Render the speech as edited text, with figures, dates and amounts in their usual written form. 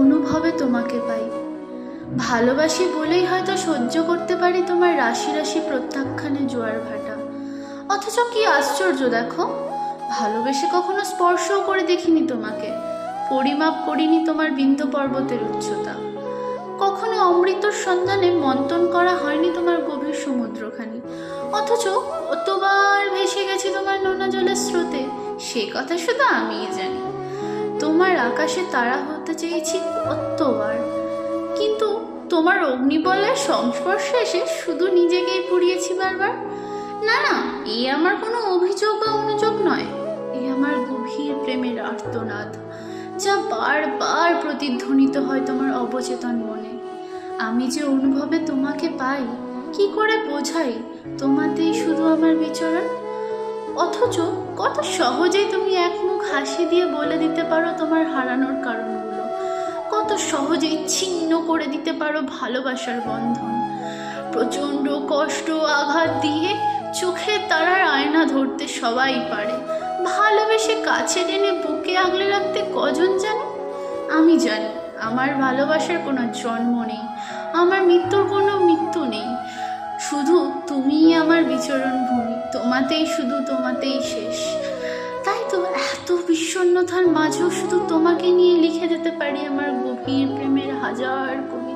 অনুভবে তোমাকে পাই। ভালোবাসি বলেই হয়তো সহ্য করতে পারি তোমার রাশি রাশি প্রত্যাখ্যানে জোয়ার ভাটা। অথচ কি আশ্চর্য দেখো, ভালোবেসে কখনো স্পর্শও করে দেখিনি তোমাকে, পরিমাপ করিনি তোমার বিন্দু পর্বতের উচ্চতা, কখনো অমৃতর সন্ধানে মন্থন করা হয়নি তোমার গভীর সমুদ্রখানি। অথচ কতবার ভেসে গেছি তোমার নোনা জলের স্রোতে, সে কথা শুধু আমিই জানি। তোমার আকাশে তারা হতে চেয়েছি কতবার, কিন্তু তোমার অগ্নিবলয়ের সংস্পর্শে এসে শুধু নিজেকেই পুড়িয়েছি বারবার। না না, এ আমার কোনো অভিযোগ বা অনুযোগ নয়, এ আমার গভীর প্রেমের আর্তনাদ, যা বারবার প্রতিধ্বনিত হয় তোমার অবচেতন মনে। আমি যে অনুভবে তোমাকে পাই, কি করে বোঝাই তোমাতেই শুধু আমার বিচরণ। অথচ কত সহজেই তুমি এক মুখ হাসি দিয়ে বলে দিতে পারো তোমার হারানোর কারণগুলো, কত সহজেই ছিন্ন করে দিতে পারো ভালোবাসার বন্ধন। প্রচণ্ড কষ্ট আঘাত দিয়ে চোখের তারার আয়না ধরতে সবাই পারে, ভালোবেসে কাছে টেনে বুকে আগলে রাখতে কজন জানে। আমি জানি আমার ভালোবাসার কোনো জন্ম নেই, আমার মৃত্যুর কোনো মৃত্যু নেই, শুধু তুমিই আমার বিচরণ ভূমি, তোমাতেই শুধু তোমাতেই শেষ। তাই তো এত বিষণ্ণতার মাঝেও শুধু তোমাকে নিয়ে লিখে যেতে পারি আমার গভীর প্রেমের হাজার কবিতা।